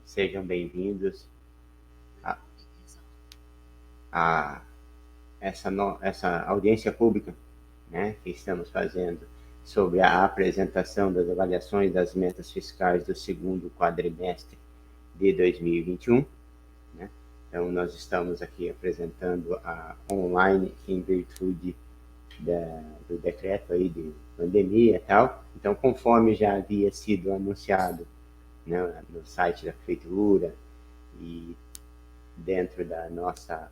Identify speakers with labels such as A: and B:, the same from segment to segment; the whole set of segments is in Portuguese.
A: Sejam bem-vindos a essa audiência pública, né, que estamos fazendo sobre a apresentação das avaliações das metas fiscais do segundo quadrimestre de 2021. Né? Então, nós estamos aqui apresentando online em virtude do decreto aí de pandemia e tal. Então, conforme já havia sido anunciado, né, no site da prefeitura e dentro da nossa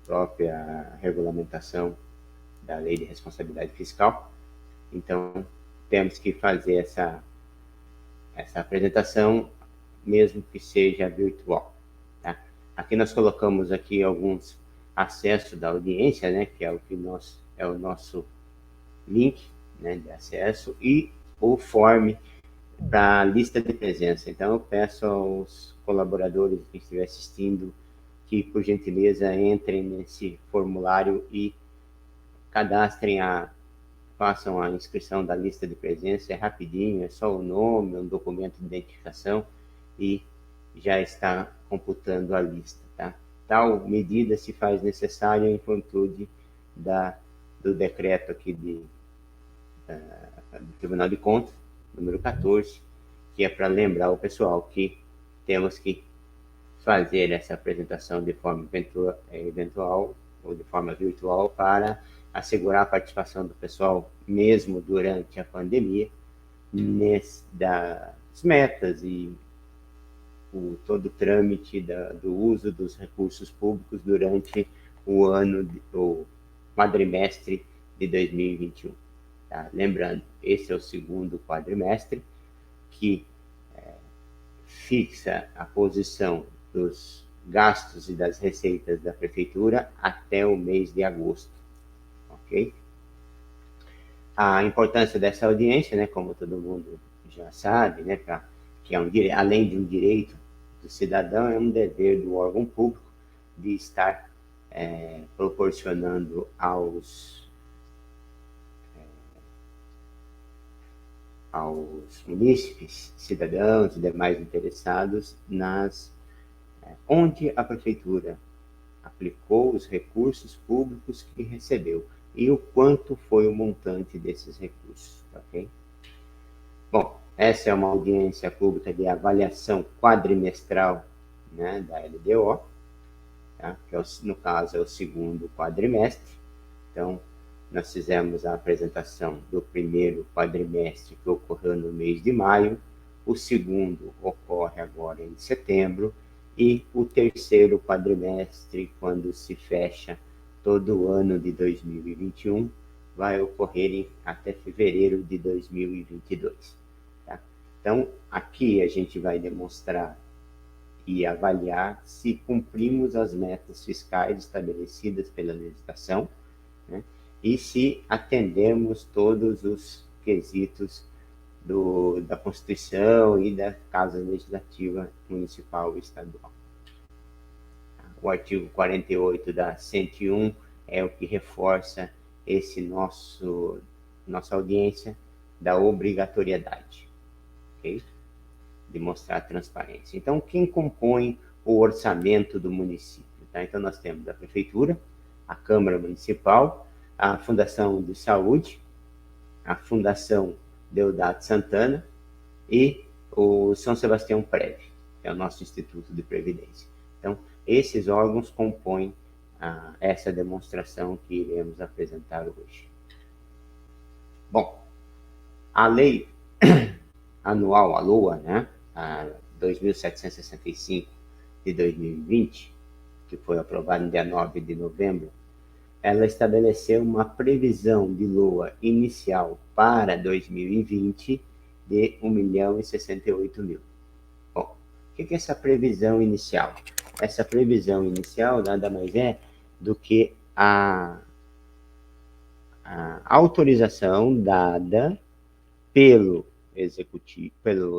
A: própria regulamentação da Lei de Responsabilidade Fiscal, então temos que fazer essa apresentação, mesmo que seja virtual. Tá? Aqui nós colocamos aqui alguns acessos da audiência, né, que é o nosso link, né, de acesso, e o form para a lista de presença. Então eu peço aos colaboradores que estiver assistindo que, por gentileza, entrem nesse formulário e façam a inscrição da lista de presença. É rapidinho, é só o nome, um documento de identificação e já está computando a lista. Tá? Tal medida se faz necessária em virtude do decreto aqui do Tribunal de Contas, número 14, que é para lembrar o pessoal que temos que fazer essa apresentação de forma eventual ou de forma virtual para assegurar a participação do pessoal, mesmo durante a pandemia, das metas e todo o trâmite do uso dos recursos públicos durante o quadrimestre de 2021. Tá? Lembrando, esse é o segundo quadrimestre que fixa a posição dos gastos e das receitas da prefeitura até o mês de agosto, ok? A importância dessa audiência, né, como todo mundo já sabe, né, que além de um direito do cidadão, é um dever do órgão público de estar proporcionando aos munícipes, cidadãos e demais interessados onde a prefeitura aplicou os recursos públicos que recebeu e o quanto foi o montante desses recursos, ok? Bom, essa é uma audiência pública de avaliação quadrimestral, né, da LDO, tá? Que no caso é o segundo quadrimestre. Então, nós fizemos a apresentação do primeiro quadrimestre, que ocorreu no mês de maio, o segundo ocorre agora em setembro, e o terceiro quadrimestre, quando se fecha todo o ano de 2021, vai ocorrer até fevereiro de 2022. Tá? Então, aqui a gente vai demonstrar e avaliar se cumprimos as metas fiscais estabelecidas pela legislação, né? E se atendemos todos os quesitos da Constituição e da Casa Legislativa Municipal e Estadual. O artigo 48 da 101 é o que reforça nossa audiência da obrigatoriedade, ok? De mostrar transparência. Então, quem compõe o orçamento do município? Tá? Então, nós temos a Prefeitura, a Câmara Municipal, a Fundação de Saúde, a Fundação Deodato Santana e o São Sebastião Prev, que é o nosso Instituto de Previdência. Então, esses órgãos compõem essa demonstração que iremos apresentar hoje. Bom, a lei anual, a LOA, né, a 2.765 de 2020, que foi aprovada no dia 9 de novembro, ela estabeleceu uma previsão de LOA inicial para 2020 de 1.068.000. Bom, o que é essa previsão inicial? Essa previsão inicial nada mais é do que a autorização dada pelo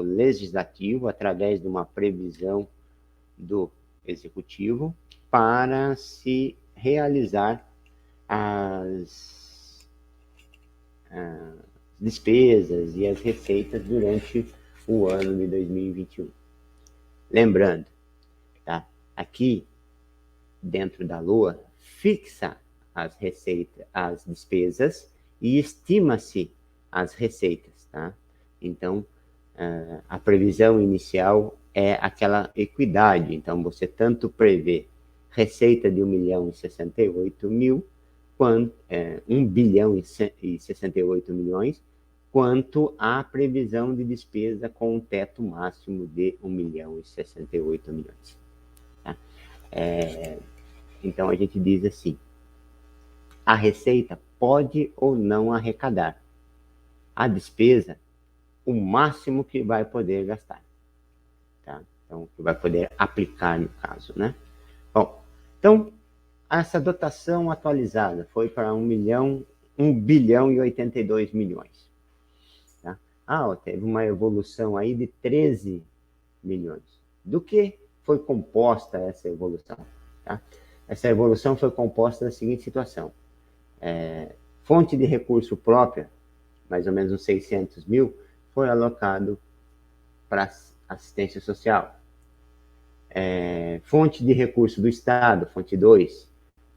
A: legislativo, através de uma previsão do executivo, para se realizar as despesas e as receitas durante o ano de 2021. Lembrando, tá? Aqui, dentro da Lua, fixa as receitas, as despesas e estima-se as receitas, tá? Então, a previsão inicial é aquela equidade. Então, você tanto prevê receita de 1.068.000, quanto 1 bilhão e 68 milhões, quanto a previsão de despesa com um teto máximo de 1.068 milhões. Tá? Então, a gente diz assim, a receita pode ou não arrecadar. A despesa, o máximo que vai poder gastar. Tá? Então, que vai poder aplicar no caso, né? Bom, então, essa dotação atualizada foi para 1 bilhão e 82 milhões. Tá? Teve uma evolução aí de 13 milhões. Do que foi composta essa evolução? Tá? Essa evolução foi composta da seguinte situação. Fonte de recurso própria, mais ou menos uns 600 mil, foi alocado para assistência social. Fonte de recurso do Estado, fonte 2,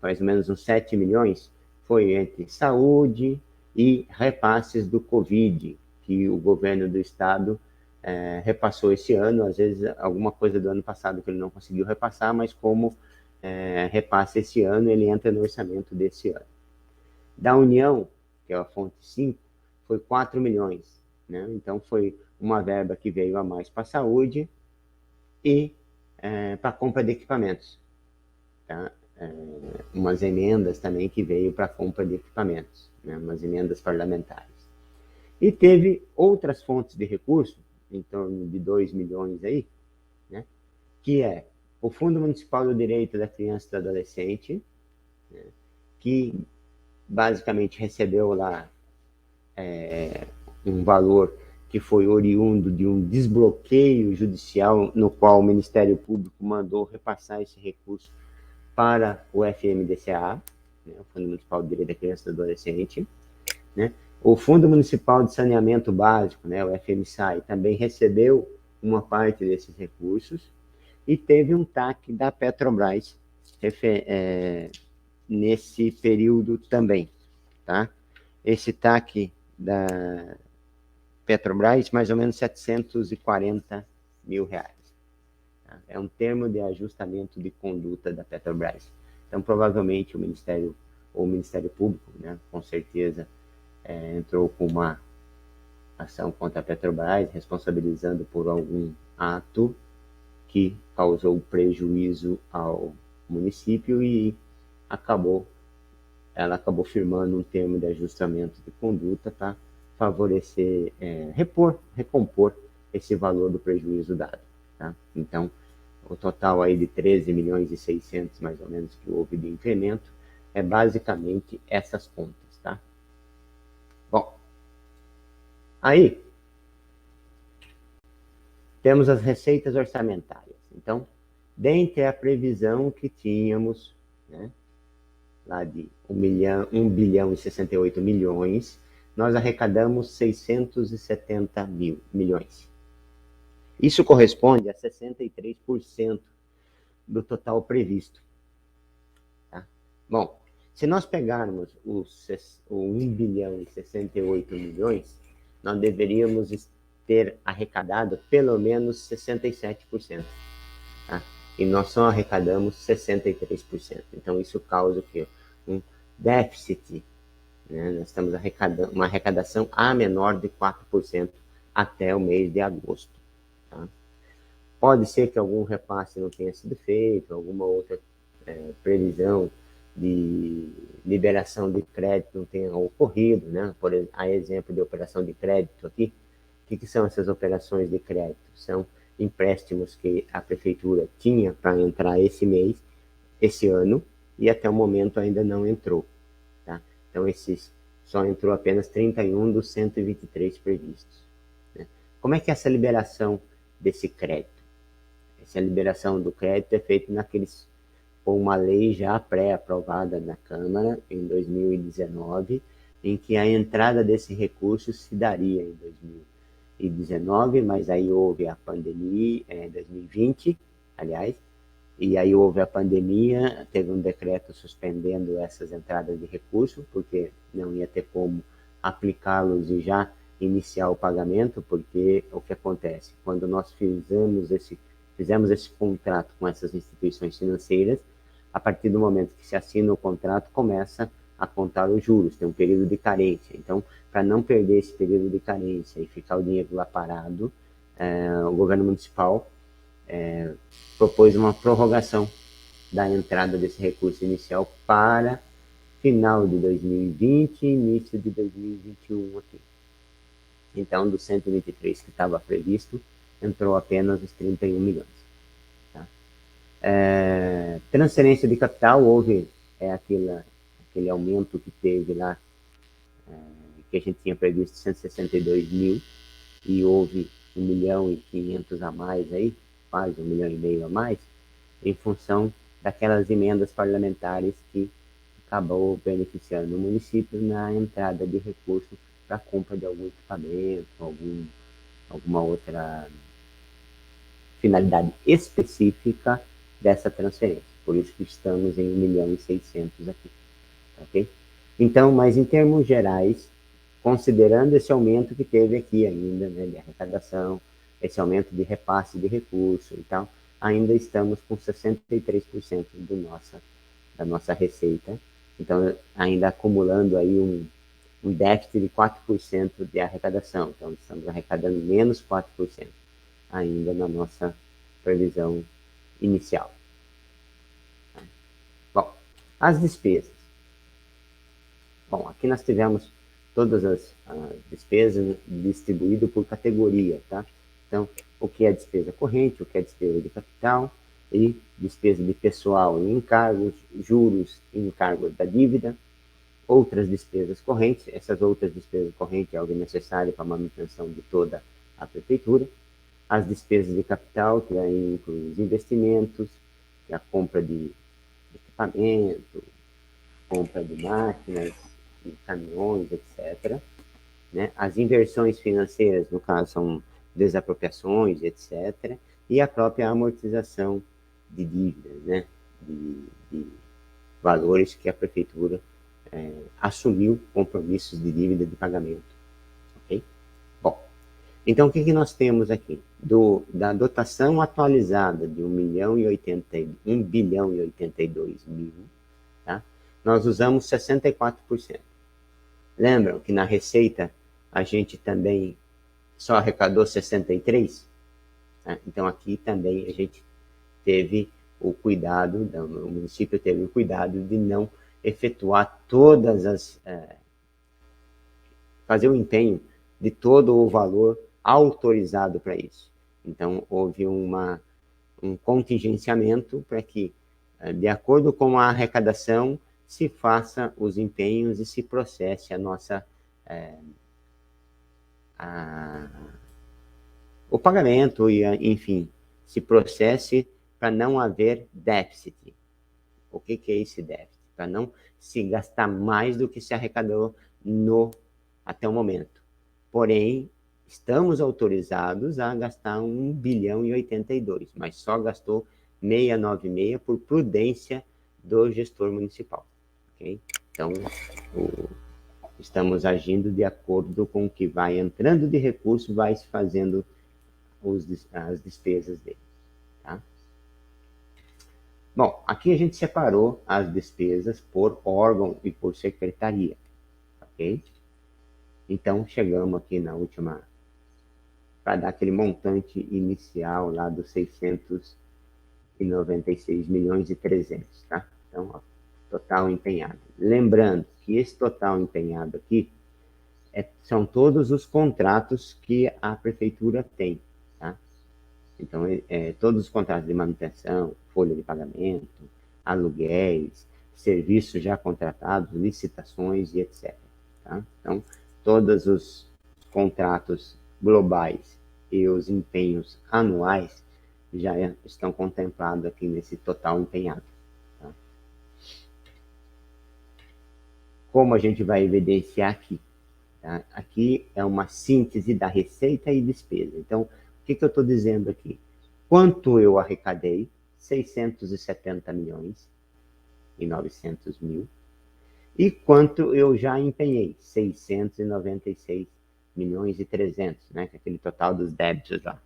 A: mais ou menos uns 7 milhões, foi entre saúde e repasses do Covid, que o governo do Estado repassou esse ano, às vezes alguma coisa do ano passado que ele não conseguiu repassar, mas como repassa esse ano, ele entra no orçamento desse ano. Da União, que é a fonte 5, foi 4 milhões. Né? Então, foi uma verba que veio a mais para a saúde e para a compra de equipamentos. Tá? Umas emendas também que veio para a compra de equipamentos, né? Umas emendas parlamentares. E teve outras fontes de recurso, em torno de 2 milhões aí, né? Que é o Fundo Municipal do Direito da Criança e do Adolescente, né? Que basicamente recebeu lá um valor que foi oriundo de um desbloqueio judicial no qual o Ministério Público mandou repassar esse recurso para o FMDCA, né, o Fundo Municipal de Direito da Criança e do Adolescente, né? O Fundo Municipal de Saneamento Básico, né, o FMSAI, também recebeu uma parte desses recursos e teve um TAC da Petrobras nesse período também, tá? Esse TAC da Petrobras, mais ou menos 740 mil reais. Tá? É um termo de ajustamento de conduta da Petrobras. Então, provavelmente, o Ministério Público, né, com certeza, entrou com uma ação contra a Petrobras, responsabilizando por algum ato que causou prejuízo ao município e ela acabou firmando um termo de ajustamento de conduta para favorecer, recompor esse valor do prejuízo dado. Tá? Então, o total aí de 13 milhões e 600, mais ou menos, que houve de incremento, é basicamente essas contas. Tá? Bom, aí temos as receitas orçamentárias. Então, dentre a previsão que tínhamos, né, lá de 1 bilhão e 68 milhões, nós arrecadamos 670 milhões. Isso corresponde a 63% do total previsto. Tá? Bom, se nós pegarmos o 1 bilhão e 68 milhões, nós deveríamos ter arrecadado pelo menos 67%. Tá? E nós só arrecadamos 63%. Então, isso causa o quê? Um déficit. Né? Nós estamos arrecadando uma arrecadação a menor de 4% até o mês de agosto. Tá? Pode ser que algum repasse não tenha sido feito, alguma outra previsão de liberação de crédito não tenha ocorrido, né? Por exemplo de operação de crédito aqui. O que são essas operações de crédito? São empréstimos que a prefeitura tinha para entrar esse ano, e até o momento ainda não entrou. Tá? Então, só entrou apenas 31 dos 123 previstos. Né? Como é que é essa liberação desse crédito? Essa liberação do crédito é feita com uma lei já pré-aprovada na Câmara em 2019, em que a entrada desse recurso se daria em 2019, mas aí houve a pandemia, 2020, aliás, e aí houve a pandemia, teve um decreto suspendendo essas entradas de recurso, porque não ia ter como aplicá-los e já iniciar o pagamento, porque o que acontece? Quando nós fizemos esse contrato com essas instituições financeiras, a partir do momento que se assina o contrato, começa a contar os juros, tem um período de carência. Então, para não perder esse período de carência e ficar o dinheiro lá parado, o governo municipal propôs uma prorrogação da entrada desse recurso inicial para final de 2020 e início de 2021 aqui. Então, dos 123 que estava previsto, entrou apenas os 31 milhões. Tá? Transferência de capital, houve aquele aumento que teve lá, que a gente tinha previsto 162 mil, e houve 1 milhão e 500 a mais aí, quase 1 milhão e meio a mais, em função daquelas emendas parlamentares que acabou beneficiando o município na entrada de recursos para a compra de algum equipamento, alguma outra finalidade específica dessa transferência. Por isso que estamos em 1 milhão e 600 aqui. Ok? Então, mas em termos gerais, considerando esse aumento que teve aqui ainda, né, de arrecadação, esse aumento de repasse de recurso e tal, ainda estamos com 63% da nossa receita. Então, ainda acumulando aí um déficit de 4% de arrecadação. Então, estamos arrecadando menos 4% ainda na nossa previsão inicial. Bom, as despesas. Bom, aqui nós tivemos todas as despesas distribuídas por categoria, tá? Então, o que é despesa corrente, o que é despesa de capital e despesa de pessoal e encargos, juros e encargos da dívida, outras despesas correntes, essas outras despesas correntes é algo necessário para a manutenção de toda a prefeitura, as despesas de capital, que aí inclui os investimentos, que é a compra de equipamento, compra de máquinas, de caminhões, etc. Né? As inversões financeiras, no caso, são desapropriações, etc. E a própria amortização de dívidas, né? de valores que a prefeitura assumiu compromissos de dívida de pagamento. Ok? Bom, então o que nós temos aqui? Da dotação atualizada de 1 bilhão e 82 mil, tá? Nós usamos 64%. Lembram que na receita a gente também só arrecadou 63%? Tá? Então aqui também a gente teve o cuidado, o município teve o cuidado de não efetuar fazer o empenho de todo o valor autorizado para isso. Então, houve um contingenciamento para que, de acordo com a arrecadação, se faça os empenhos e se processe o pagamento e, enfim, se processe para não haver déficit. O que é esse déficit? Para não se gastar mais do que se arrecadou até o momento. Porém, estamos autorizados a gastar 1 bilhão e 82, mas só gastou 696 por prudência do gestor municipal. Okay? Então, estamos agindo de acordo com o que vai entrando de recurso, vai se fazendo as despesas dele. Tá? Bom, aqui a gente separou as despesas por órgão e por secretaria. Ok? Então, chegamos aqui na última, para dar aquele montante inicial lá dos 696 milhões e 300, tá? Então, ó, total empenhado. Lembrando que esse total empenhado aqui são todos os contratos que a prefeitura tem, tá? Então, todos os contratos de manutenção, folha de pagamento, aluguéis, serviços já contratados, licitações e etc. Tá? Então, todos os contratos globais e os empenhos anuais já estão contemplados aqui nesse total empenhado. Tá? Como a gente vai evidenciar aqui? Tá? Aqui é uma síntese da receita e despesa. Então, o que eu estou dizendo aqui? Quanto eu arrecadei? 670 milhões e 900 mil. E quanto eu já empenhei? 696 milhões e 300, né? Que é aquele total dos débitos lá.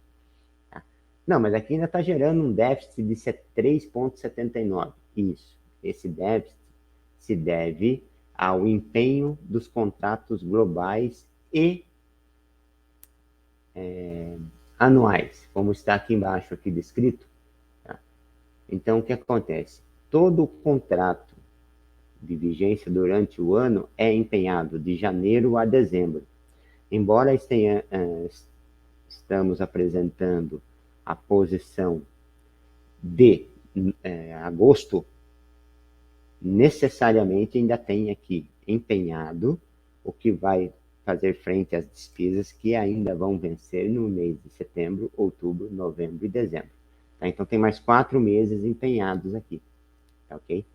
A: Tá? Não, mas aqui ainda está gerando um déficit de 3,79. Isso. Esse déficit se deve ao empenho dos contratos globais e anuais, como está aqui embaixo aqui descrito. Tá? Então, o que acontece? Todo contrato de vigência durante o ano é empenhado de janeiro a dezembro. Embora estamos apresentando a posição de agosto, necessariamente ainda tem aqui empenhado o que vai fazer frente às despesas que ainda vão vencer no mês de setembro, outubro, novembro e dezembro. Tá? Então, tem mais 4 meses empenhados aqui, tá, ok?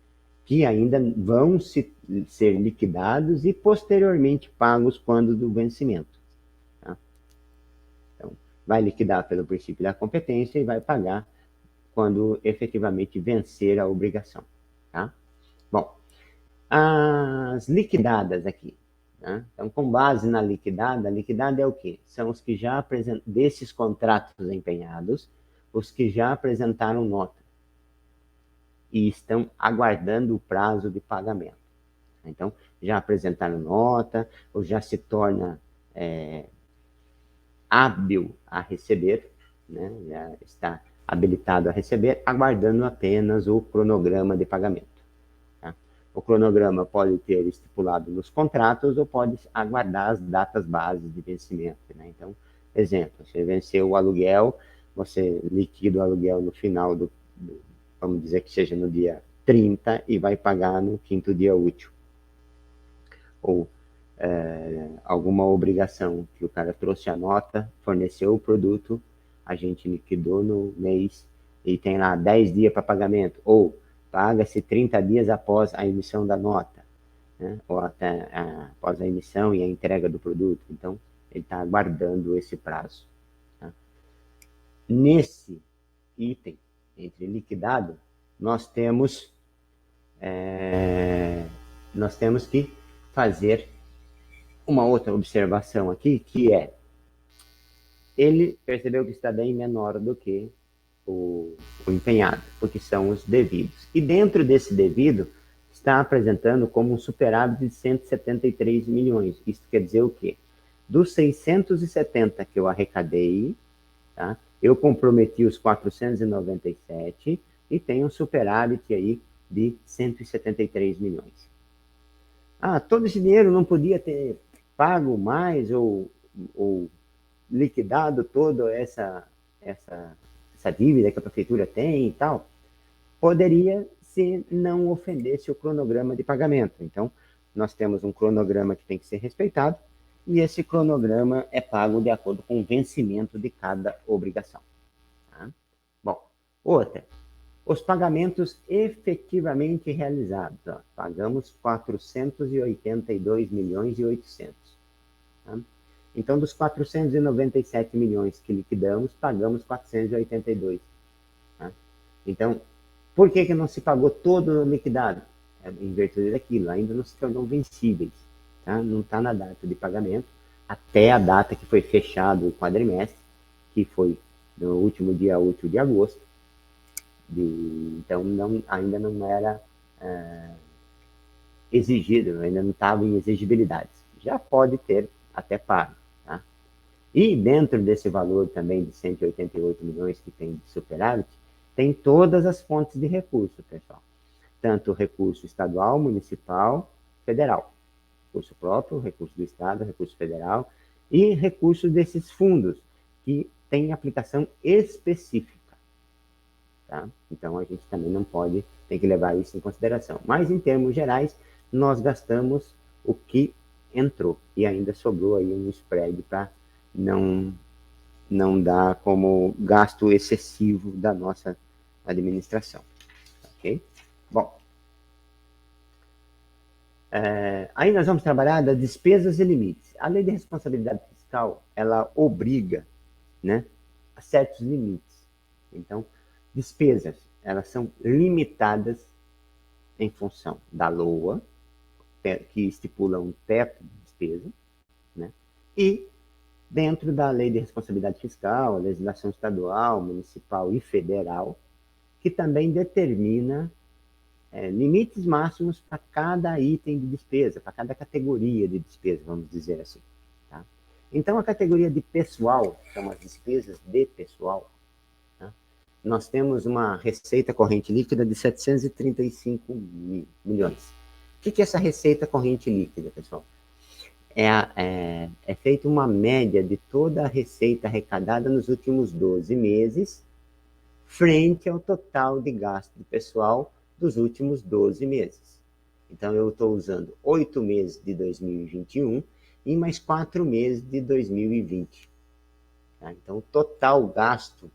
A: Que ainda vão ser liquidados e posteriormente pagos quando do vencimento. Tá? Então, vai liquidar pelo princípio da competência e vai pagar quando efetivamente vencer a obrigação. Tá? Bom, as liquidadas aqui. Né? Então, com base na liquidada, a liquidada é o quê? São os que já apresentam, desses contratos empenhados, os que já apresentaram nota e estão aguardando o prazo de pagamento. Então, já apresentaram nota, ou já se torna hábil a receber, né? Já está habilitado a receber, aguardando apenas o cronograma de pagamento. Tá? O cronograma pode ter estipulado nos contratos ou pode aguardar as datas bases de vencimento. Né? Então, exemplo, você venceu o aluguel, você liquida o aluguel no final vamos dizer que seja no dia 30 e vai pagar no 5º dia útil. Ou alguma obrigação que o cara trouxe a nota, forneceu o produto, a gente liquidou no mês e tem lá 10 dias para pagamento, ou paga-se 30 dias após a emissão da nota, né? Ou até após a emissão e a entrega do produto. Então, ele está aguardando esse prazo. Tá? Nesse item, entre liquidado, nós temos que fazer uma outra observação aqui, que é, ele percebeu que está bem menor do que o empenhado, porque são os devidos. E dentro desse devido, está apresentando como um superávit de 173 milhões. Isso quer dizer o quê? Dos 670 que eu arrecadei, tá? Eu comprometi os 497 e tenho um superávit aí de 173 milhões. Todo esse dinheiro não podia ter pago mais ou liquidado toda essa dívida que a prefeitura tem e tal, poderia se não ofendesse o cronograma de pagamento. Então, nós temos um cronograma que tem que ser respeitado e esse cronograma é pago de acordo com o vencimento de cada obrigação. Tá? Bom, outra, os pagamentos efetivamente realizados. Ó, pagamos 482 milhões e 800. Tá? Então, dos 497 milhões que liquidamos, pagamos 482. Tá? Então, por que não se pagou todo liquidado? Em virtude daquilo, ainda não se tornou vencíveis. Tá? Não está na data de pagamento, até a data que foi fechado o quadrimestre, que foi no último dia útil de agosto. Então, ainda não era exigido, ainda não estava em exigibilidade. Já pode ter até pago. Tá? E dentro desse valor também de 188 milhões que tem de superávit, tem todas as fontes de recurso, pessoal. Tanto recurso estadual, municipal, federal. Recurso próprio, recurso do Estado, recurso federal e recurso desses fundos, que tem aplicação específica. Tá? Então, a gente também não pode, tem que levar isso em consideração. Mas, em termos gerais, nós gastamos o que entrou e ainda sobrou aí um spread para não dar como gasto excessivo da nossa administração. Ok? Bom, Aí nós vamos trabalhar das despesas e limites. A lei de responsabilidade fiscal, ela obriga, né, a certos limites. Então, despesas, elas são limitadas em função da LOA, que estipula um teto de despesa, né, e dentro da lei de responsabilidade fiscal, a legislação estadual, municipal e federal, que também determina limites máximos para cada item de despesa, para cada categoria de despesa, vamos dizer assim. Tá? Então, a categoria de pessoal, são as despesas de pessoal, tá? Nós temos uma receita corrente líquida de 735 milhões. O que é essa receita corrente líquida, pessoal? É feita uma média de toda a receita arrecadada nos últimos 12 meses, frente ao total de gasto de pessoal dos últimos 12 meses. Então, eu estou usando 8 meses de 2021 e mais 4 meses de 2020. Tá? Então, o total gasto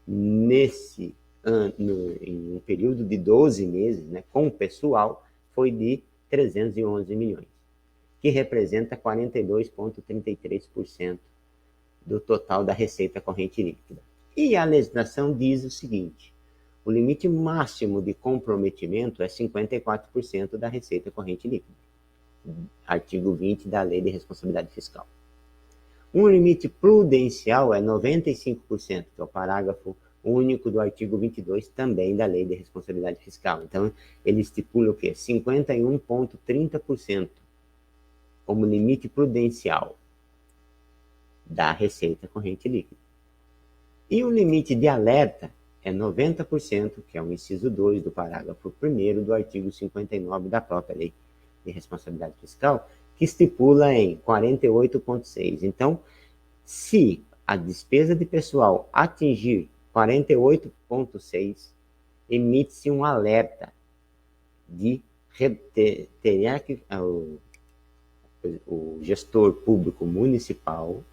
A: nesse ano, em um período de 12 meses, né, com o pessoal, foi de 311 milhões, que representa 42,33% do total da receita corrente líquida. E a legislação diz o seguinte: o limite máximo de comprometimento é 54% da receita corrente líquida. Artigo 20 da Lei de Responsabilidade Fiscal. Um limite prudencial é 95%, que é o parágrafo único do artigo 22 também da Lei de Responsabilidade Fiscal. Então, ele estipula o quê? 51,30% como limite prudencial da receita corrente líquida. E o limite de alerta é 90%, que é o inciso 2 do parágrafo 1º do artigo 59 da própria Lei de Responsabilidade Fiscal, que estipula em 48,6%. Então, se a despesa de pessoal atingir 48,6%, emite-se um alerta de teria que o gestor público municipal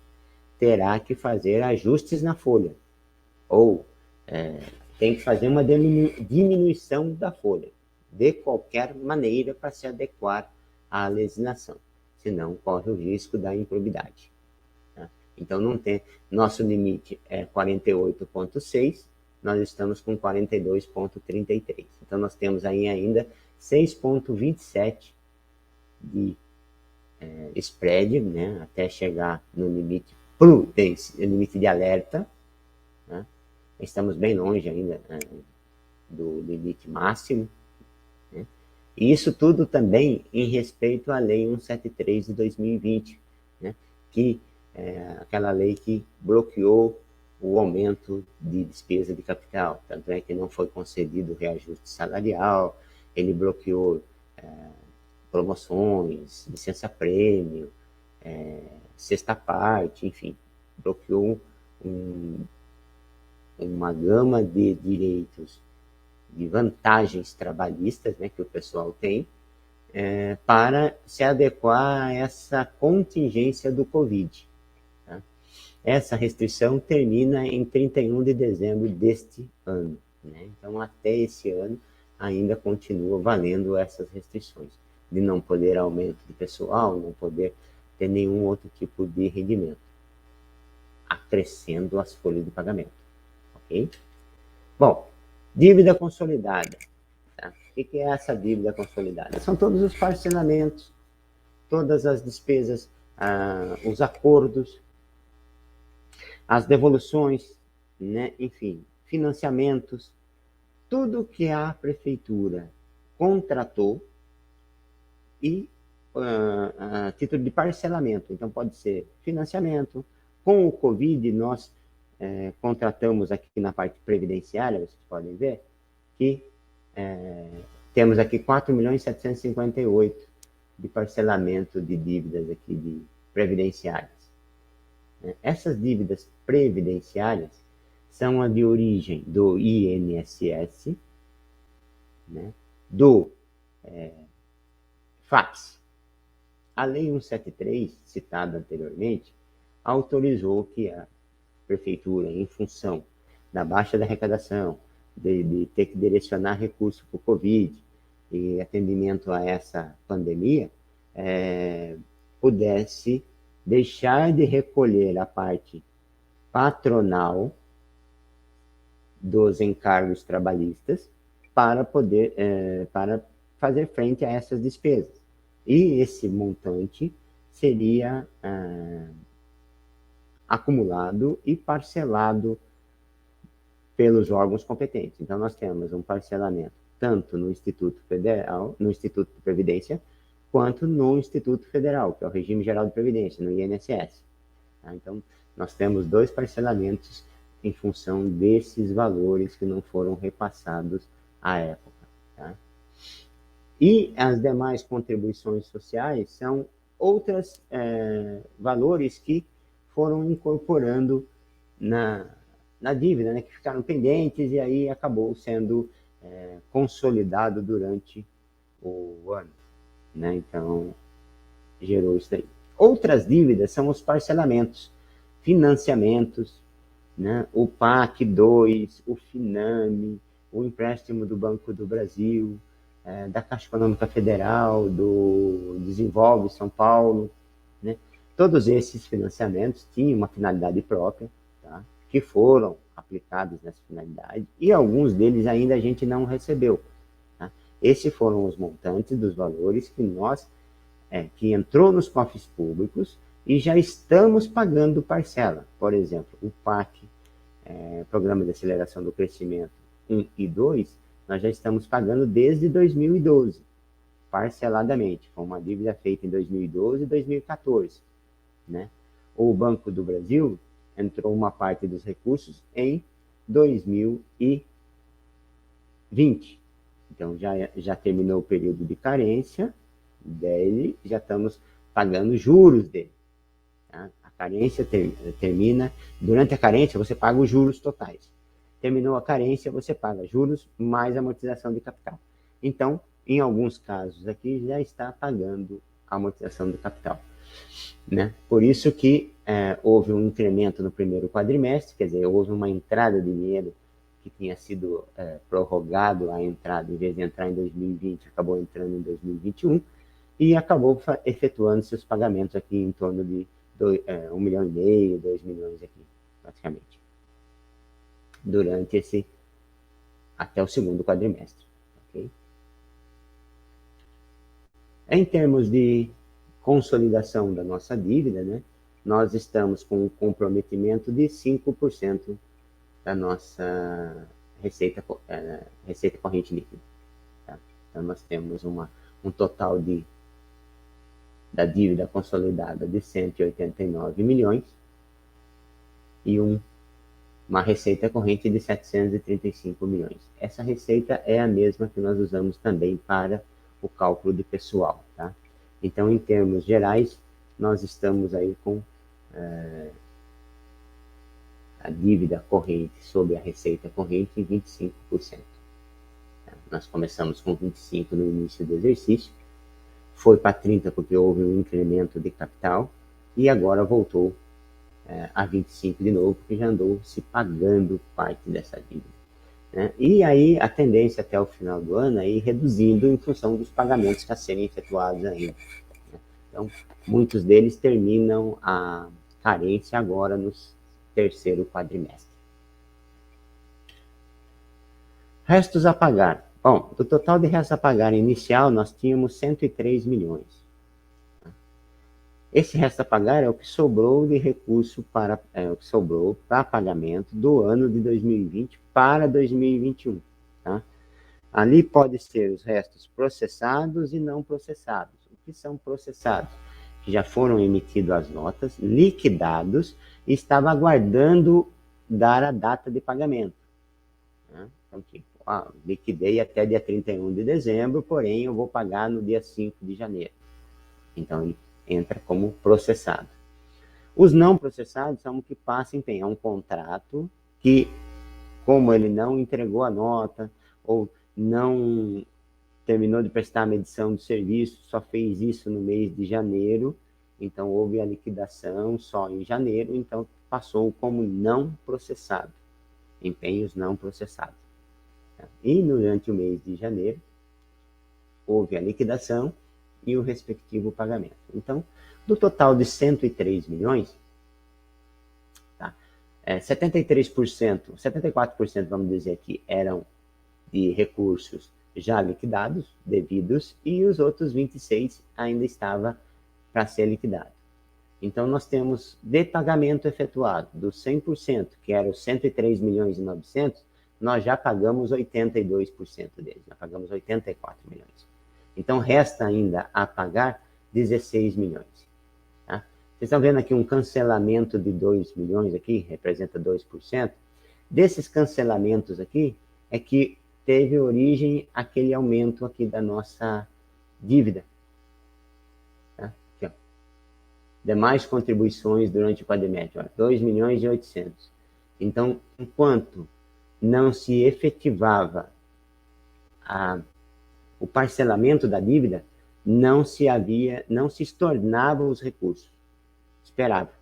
A: terá que fazer ajustes na folha, ou tem que fazer uma diminuição da folha, de qualquer maneira, para se adequar à legislação, senão corre o risco da improbidade. Tá? Então, não tem, nosso limite é 48,6%, nós estamos com 42,33%. Então, nós temos aí ainda 6,27% de spread, né, até chegar no limite limite de alerta, né? Estamos bem longe ainda do limite máximo, né? E isso tudo também em respeito à Lei 173 de 2020, né? Que é aquela lei que bloqueou o aumento de despesa de capital, tanto é que não foi concedido o reajuste salarial, ele bloqueou promoções, licença-prêmio, sexta parte, enfim, bloqueou uma gama de direitos, de vantagens trabalhistas, né, que o pessoal tem, para se adequar a essa contingência do Covid. Tá? Essa restrição termina em 31 de dezembro deste ano. Né? Então, até esse ano, ainda continua valendo essas restrições, de não poder aumento de pessoal, não poder ter nenhum outro tipo de rendimento, acrescendo as folhas de pagamento. Ok? Bom, dívida consolidada. Tá? O que é essa dívida consolidada? São todos os parcelamentos, todas as despesas, os acordos, as devoluções, né? Enfim, financiamentos, tudo que a prefeitura contratou e a título de parcelamento. Então, pode ser financiamento. Com o Covid, nós contratamos aqui na parte previdenciária, vocês podem ver, que temos aqui 4.758.000 de parcelamento de dívidas aqui de previdenciárias. Essas dívidas previdenciárias são a de origem do INSS, né, do FAPS. A Lei 173, citada anteriormente, autorizou que a prefeitura, em função da baixa da arrecadação, de ter que direcionar recursos para o Covid, e atendimento a essa pandemia, pudesse deixar de recolher a parte patronal dos encargos trabalhistas para poder para fazer frente a essas despesas. E esse montante seria acumulado e parcelado pelos órgãos competentes. Então, nós temos um parcelamento tanto no Instituto Federal, no Instituto de Previdência, quanto no Instituto Federal, que é o Regime Geral de Previdência, no INSS. Tá? Então, nós temos 2 parcelamentos em função desses valores que não foram repassados à época. Tá? E as demais contribuições sociais são outros valores que foram incorporando na dívida, né, que ficaram pendentes e aí acabou sendo consolidado durante o ano. Né? Então, gerou isso daí. Outras dívidas são os parcelamentos, financiamentos, né? O PAC 2, o FINAME, o empréstimo do Banco do Brasil, da Caixa Econômica Federal, do Desenvolve São Paulo. Né? Todos esses financiamentos tinham uma finalidade própria, tá? Que foram aplicados nessa finalidade, e alguns deles ainda a gente não recebeu. Tá? Esses foram os montantes dos valores que nós que entrou nos cofres públicos e já estamos pagando parcela. Por exemplo, o PAC, Programa de Aceleração do Crescimento 1 e 2, nós já estamos pagando desde 2012, parceladamente. Foi uma dívida feita em 2012 e 2014. Né? O Banco do Brasil entrou uma parte dos recursos em 2020. Então, já terminou o período de carência dele, já estamos pagando juros dele. Tá? A carência termina, durante a carência você paga os juros totais. Terminou a carência, você paga juros mais amortização de capital. Então, em alguns casos aqui, já está pagando a amortização do capital. Né? Por isso que houve um incremento no primeiro quadrimestre, quer dizer, houve uma entrada de dinheiro que tinha sido prorrogado a entrada, em vez de entrar em 2020, acabou entrando em 2021, e acabou efetuando seus pagamentos aqui em torno de 1,5 milhão, 2 milhões aqui, praticamente, durante até o segundo quadrimestre. Okay? Em termos de consolidação da nossa dívida, né, nós estamos com um comprometimento de 5% da nossa receita corrente líquida. Tá? Então, nós temos um total da dívida consolidada de 189 milhões e uma receita corrente de 735 milhões. Essa receita é a mesma que nós usamos também para o cálculo de pessoal. Tá? Então, em termos gerais, nós estamos aí com a dívida corrente sobre a receita corrente em 25%. Tá? Nós começamos com 25% no início do exercício, foi para 30% porque houve um incremento de capital, e agora voltou a 25% de novo, porque já andou se pagando parte dessa dívida. Né? E aí a tendência até o final do ano é ir reduzindo em função dos pagamentos a serem efetuados ainda. Né? Então, muitos deles terminam a carência agora no terceiro quadrimestre. Restos a pagar. Bom, do total de restos a pagar inicial, nós tínhamos 103 milhões. Esse resto a pagar é o que sobrou de recurso para pagamento do ano de 2020 para 2021. Tá? Ali pode ser os restos processados e não processados. O que são processados? Que já foram emitidas as notas, liquidados, e estava aguardando dar a data de pagamento. Tá? Então, tipo, liquidei até dia 31 de dezembro, porém eu vou pagar no dia 5 de janeiro. Então, ele entra como processado. Os não processados são o que passa a empenhar um contrato que, como ele não entregou a nota ou não terminou de prestar a medição do serviço, só fez isso no mês de janeiro, então houve a liquidação só em janeiro, então passou como não processado, empenhos não processados. E durante o mês de janeiro, houve a liquidação e o respectivo pagamento. Então, do total de 103 milhões, tá? 73%, 74%, vamos dizer aqui, eram de recursos já liquidados, devidos, e os outros 26 ainda estava para ser liquidado. Então, nós temos de pagamento efetuado dos 100%, que eram 103 milhões e 900, nós já pagamos 82% deles, já pagamos 84 milhões. Então, resta ainda a pagar 16 milhões. Tá? Vocês estão vendo aqui um cancelamento de 2 milhões aqui, representa 2%. Desses cancelamentos aqui, é que teve origem aquele aumento aqui da nossa dívida. Tá? Aqui, ó. Demais contribuições durante o quadrimestre, 2 milhões e 800. Então, enquanto não se efetivava o parcelamento da dívida, não se estornavam os recursos. Esperava.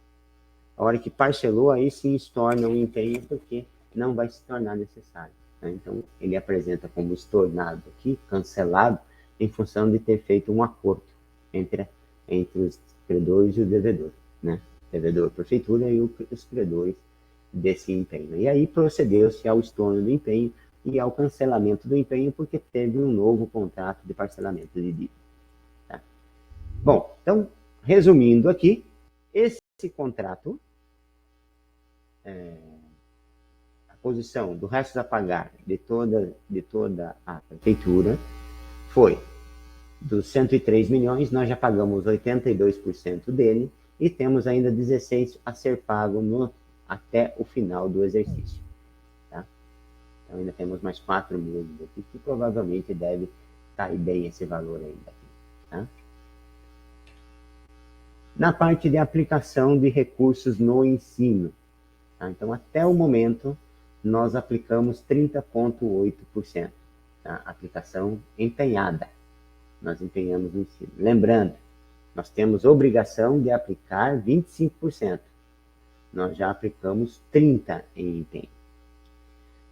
A: A hora que parcelou, aí sim estorna um empenho, porque não vai se tornar necessário. Né? Então, ele apresenta como estornado aqui, cancelado, em função de ter feito um acordo entre os credores e o devedor. Né? O devedor, prefeitura, e os credores desse empenho. E aí procedeu-se ao estorno do empenho e ao cancelamento do empenho, porque teve um novo contrato de parcelamento de dívida. Tá? Bom, então, resumindo aqui, esse contrato, a posição do resto a pagar de toda a prefeitura foi dos 103 milhões, nós já pagamos 82% dele e temos ainda 16 a ser pago até o final do exercício. Tá? Então ainda temos mais 4 meses aqui, que provavelmente deve cair bem esse valor ainda aqui. Tá? Na parte de aplicação de recursos no ensino. Tá? Então, até o momento, nós aplicamos 30,8%. Tá? Aplicação empenhada. Nós empenhamos no ensino. Lembrando, nós temos obrigação de aplicar 25%. Nós já aplicamos 30% em empenho.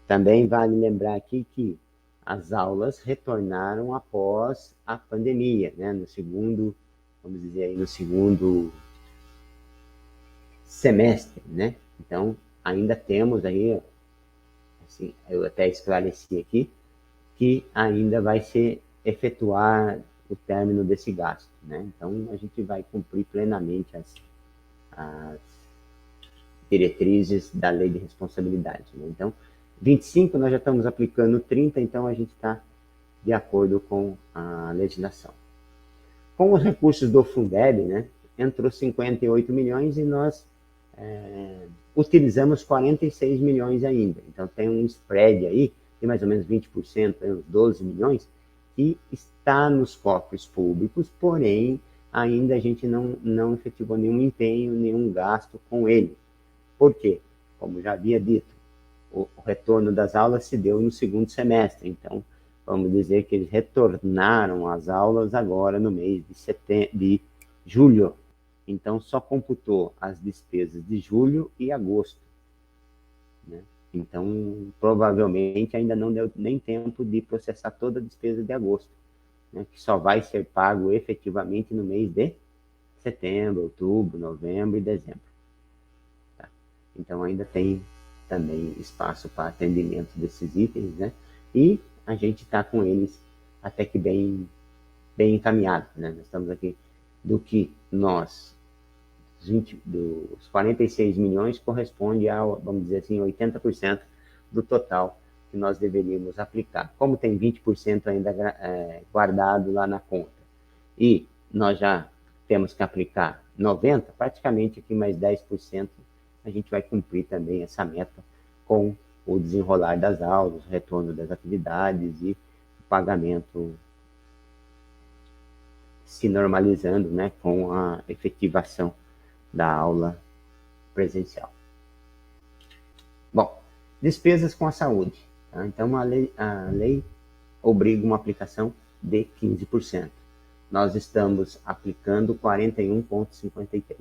A: Também vale lembrar aqui que as aulas retornaram após a pandemia, né? No segundo, vamos dizer aí, no segundo semestre, né? Então, ainda temos aí, assim, eu até esclareci aqui, que ainda vai ser efetuar o término desse gasto, né? Então, a gente vai cumprir plenamente as diretrizes da lei de responsabilidade, né? Então, 25 nós já estamos aplicando 30, então a gente está de acordo com a legislação. Com os recursos do Fundeb, né, entrou 58 milhões e nós utilizamos 46 milhões ainda. Então tem um spread aí, de mais ou menos 20%, uns 12 milhões, que está nos cofres públicos, porém ainda a gente não efetivou nenhum empenho, nenhum gasto com ele. Por quê? Como já havia dito, o retorno das aulas se deu no segundo semestre, então vamos dizer que eles retornaram às aulas agora no mês de julho. Então, só computou as despesas de julho e agosto. Né? Então, provavelmente ainda não deu nem tempo de processar toda a despesa de agosto, né? Que só vai ser pago efetivamente no mês de setembro, outubro, novembro e dezembro. Tá? Então, ainda tem também espaço para atendimento desses itens, né? E a gente está com eles até que bem encaminhado, né? Nós estamos aqui do que nós, dos 46 milhões, corresponde a, vamos dizer assim, 80% do total que nós deveríamos aplicar. Como tem 20% ainda guardado lá na conta, e nós já temos que aplicar 90%, praticamente aqui mais 10%, a gente vai cumprir também essa meta com o desenrolar das aulas, o retorno das atividades e o pagamento se normalizando, né, com a efetivação da aula presencial. Bom, despesas com a saúde. Tá? Então, a lei obriga uma aplicação de 15%. Nós estamos aplicando 41,53%.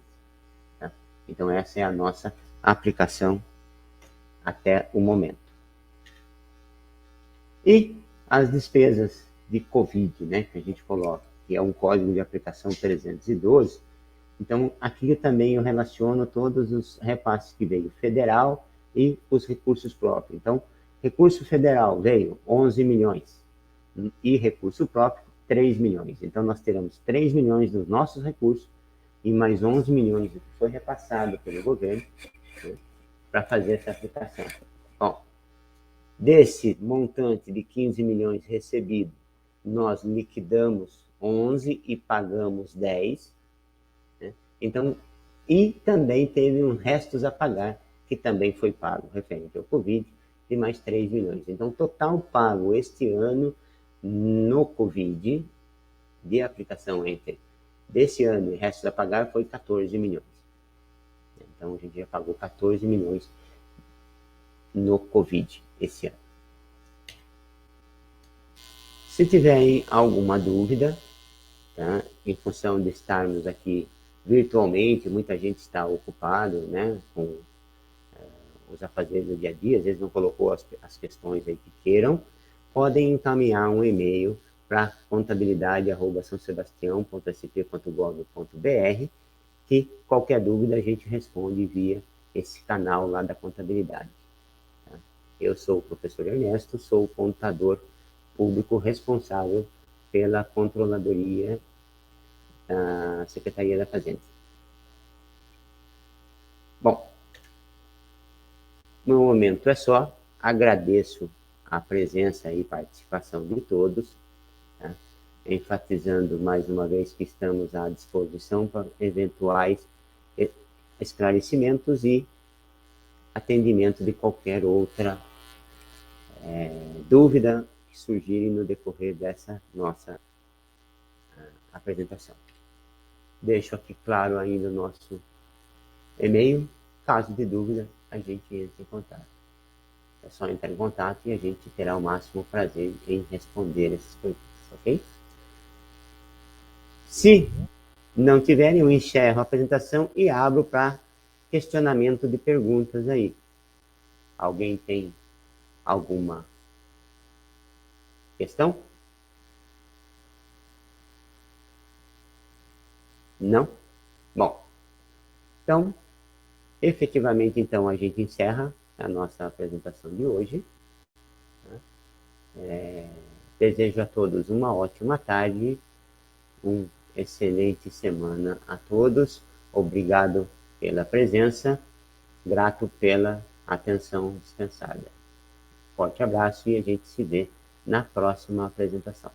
A: Tá? Então, essa é a nossa aplicação até o momento. E as despesas de Covid, né, que a gente coloca, que é um código de aplicação 312. Então, aqui também eu relaciono todos os repasses que veio federal e os recursos próprios. Então, recurso federal veio 11 milhões e recurso próprio 3 milhões. Então, nós teremos 3 milhões dos nossos recursos e mais 11 milhões que foi repassado pelo governo, né, para fazer essa aplicação. Bom, desse montante de 15 milhões recebido, nós liquidamos 11 e pagamos 10. Né? Então, e também teve uns restos a pagar, que também foi pago, referente ao Covid, de mais 3 milhões. Então, total pago este ano no Covid, de aplicação entre desse ano e restos a pagar, foi 14 milhões. Então, a gente já pagou 14 milhões no Covid esse ano. Se tiverem alguma dúvida, tá, em função de estarmos aqui virtualmente, muita gente está ocupado, né, com os afazeres do dia a dia, às vezes não colocou as questões aí que queiram, podem encaminhar um e-mail para contabilidade@sãosebastião.sp.gov.br, que qualquer dúvida a gente responde via esse canal lá da contabilidade. Tá? Eu sou o professor Ernesto, sou o contador público responsável pela controladoria da Secretaria da Fazenda. Bom, no momento é só. Agradeço a presença e participação de todos, tá? Enfatizando mais uma vez que estamos à disposição para eventuais esclarecimentos e atendimento de qualquer outra dúvida que surgirem no decorrer dessa nossa apresentação. Deixo aqui claro ainda o nosso e-mail. Caso de dúvida, a gente entra em contato. É só entrar em contato e a gente terá o máximo prazer em responder essas perguntas, ok? Se não tiverem, eu encerro a apresentação e abro para questionamento de perguntas aí. Alguém tem alguma questão? Não? Bom, então, efetivamente, então, a gente encerra a nossa apresentação de hoje. Desejo a todos uma ótima tarde, uma excelente semana a todos. Obrigado pela presença, grato pela atenção dispensada. Forte abraço e a gente se vê na próxima apresentação.